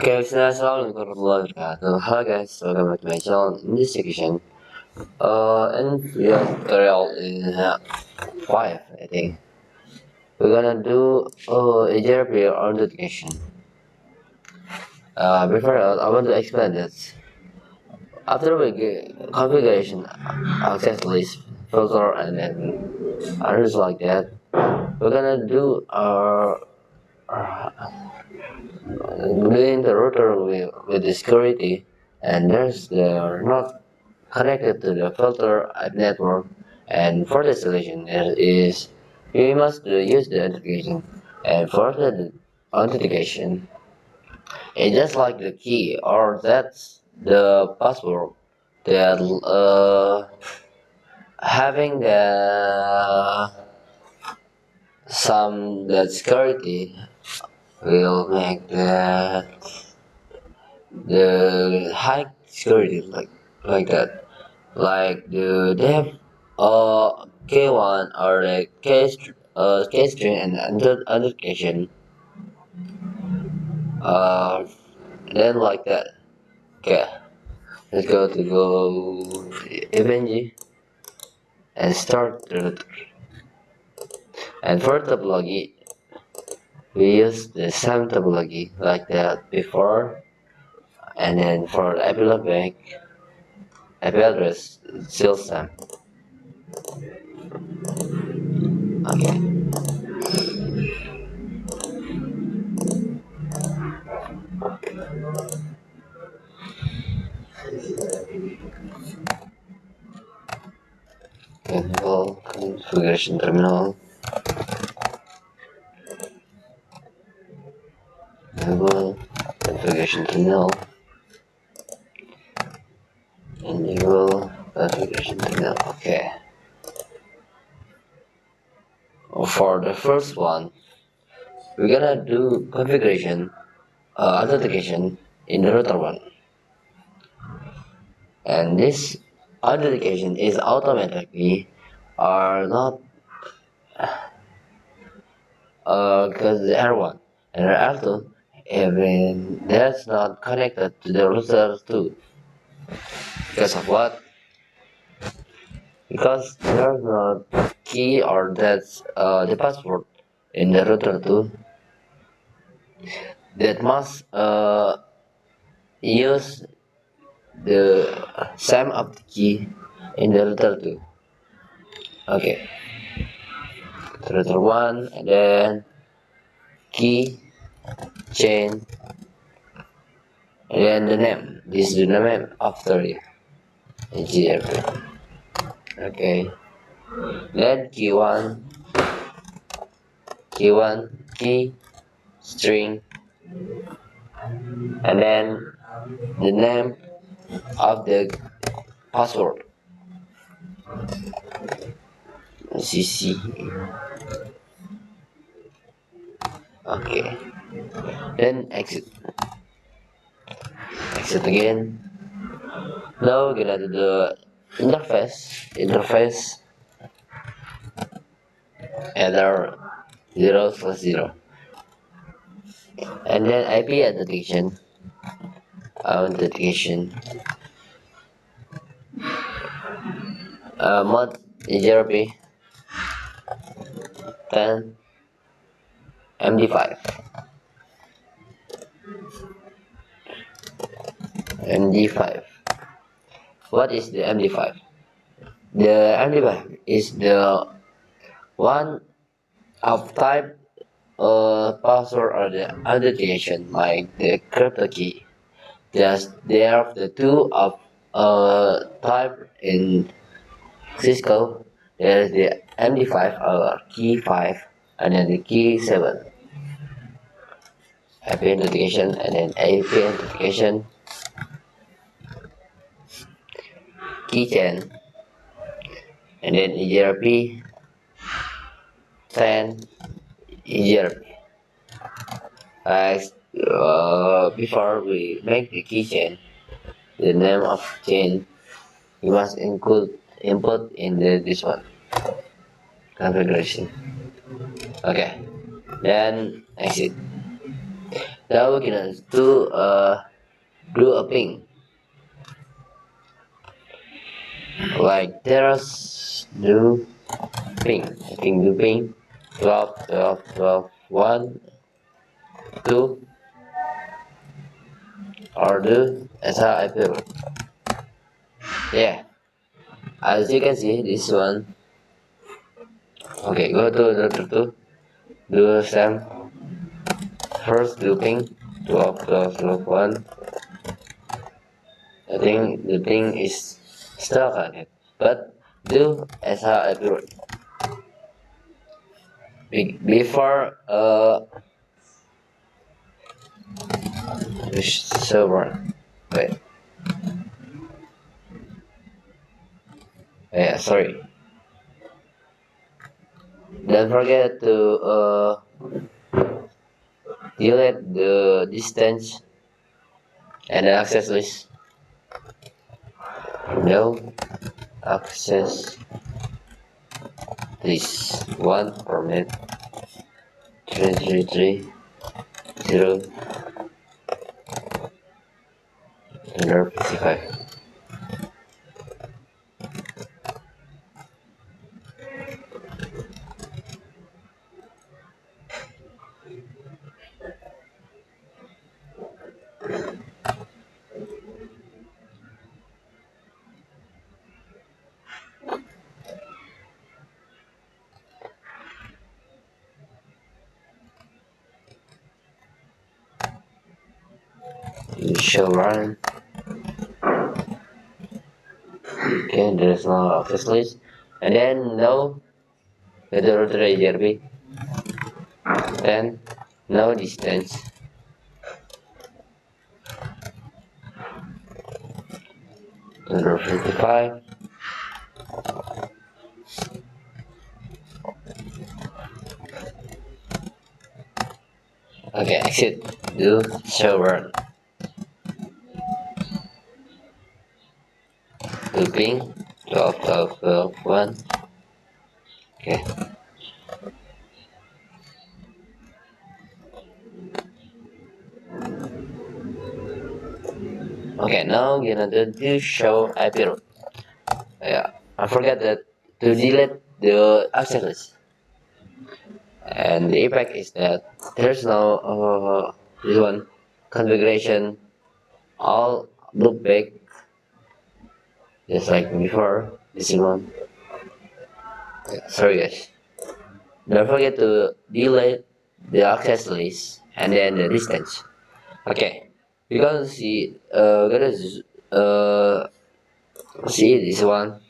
Okay, assalamualaikum warahmatullahi wabarakatuh. Hello guys, welcome back to my channel. In this section, and we are tutorial in 5, I think. We're gonna do EIGRP Authentication. Before that, I want to explain that after we get configuration, access list, filter, and then others like that, we're gonna do doing the router with the security, and they're not connected to the filter network. And for the solution is we must use the authentication. And for the authentication, it's just like the key, or that's the password that having the some that security will make the high security like that, like they have K1 or the K string and authentication, uh then like that. Okay, let's go event and start the router. And for topology, we use the same topology like that before, and then for IP loopback, IP address still same. Okay. Enable configuration terminal. Enable configuration terminal. Enable configuration terminal. Okay. For the first one, we're gonna do configuration authentication in the router one, and this authentication is automatically or not because the R1 and the R2 even that's not connected to the router 2. Because of what? Because there's no key or that's the password in the router 2 that must use the same of the key in the router 2. Okay, the router 1 and then key chain and then the name. This is the name after you. EIGRP. Okay, then key1, key string, and then the name of the password. CC. Okay, then exit again. Now we're gonna do the interface error 0/0, and then IP authentication mod EIGRP 10 MD5. MD5. What is the MD5? The MD5 is the one of type password or the authentication like the crypto key. Just they are the two of type in Cisco. There is the MD5 or key 5 and then the key 7. IP authentication and then AP authentication, keychain, and then EIGRP 10 EIGRP. Before we make the keychain, the name of chain you must include input in this one configuration. Okay, then exit. Now we're gonna do a ping. Like there's do ping. I think do ping 12, 12, 12, 1, 2, or do as how I feel. Yeah, as you can see, this one. Okay, go to router 2, do same. First do ping 12, 12, 12, 1. I think the ping is stuck on it, but do as how I feel. Before server. Wait. Yeah, sorry. Don't forget to delete the distance and the access list. No access list. One permit 333 0 You shall run. Okay, there's no access list. And then no whether router EIGRP. Then no distance. 155. Okay, exit. Do show run. Looping 12, 12, 12, 1. Okay. Okay, now we're gonna do show IP route. Yeah, I forgot that to delete the access list. And the impact is that there's no this one configuration all loop back just like before. This one. Sorry guys. Don't forget to delete the access list and then the distance. Okay, we're gonna see see this one.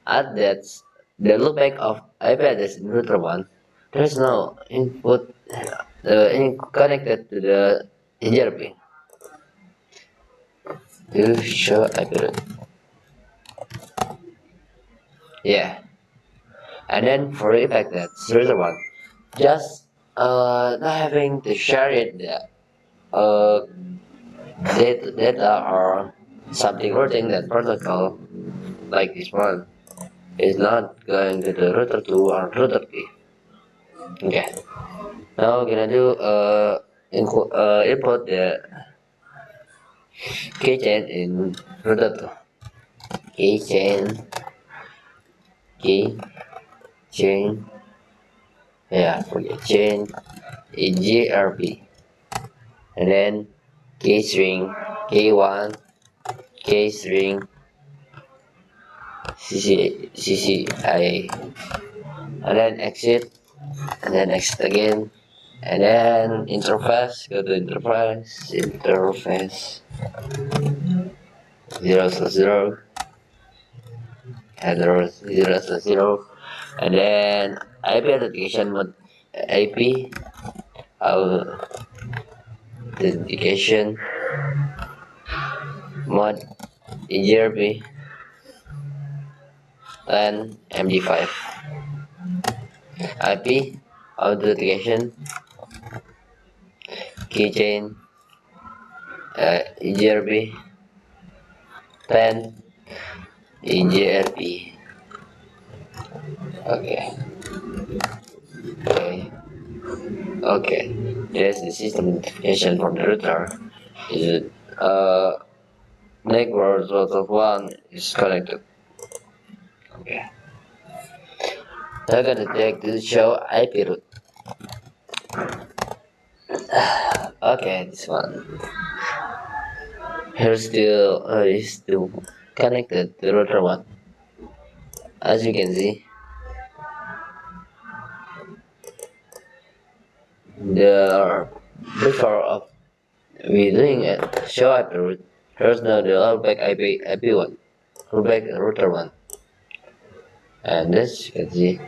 At that the loopback of IP address in router 1, there's no input connected to the EIGRP to show IP route. Yeah, and then for the impact that router 1, just not having to share it uh, data or something routing that protocol like this one is not going to the router 2 or router 3. Okay, now we're gonna do input the keychain in router 2. Keychain, keychain, yeah, forget chain, EIGRP, and then key string, K1, key string, CCIA, and then exit, and then exit again, and then interface, go to interface 0/0, header 0/0, and then IP authentication mode, IP authentication mode, EIGRP, and MD5 IP authentication keychain, EIGRP 10 EIGRP. Okay, okay, Okay, there's the system identification from the router. Is it network router one is connected. Okay. Now gonna take to show IP route. Okay, this one. Here's still is still connected to router one. As you can see, the before of we doing it show IP route. Here's now the rollback IP one, rollback router one, and as you can see,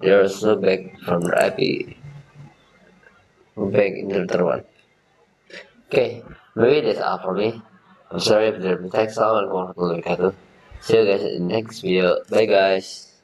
there's loopback from the IP rollback in the router one. Okay, maybe that's all for me. I'm sorry if there's mistakes. Assalamualaikum warahmatullahi wabarakatuh. See you guys in the next video. Bye guys.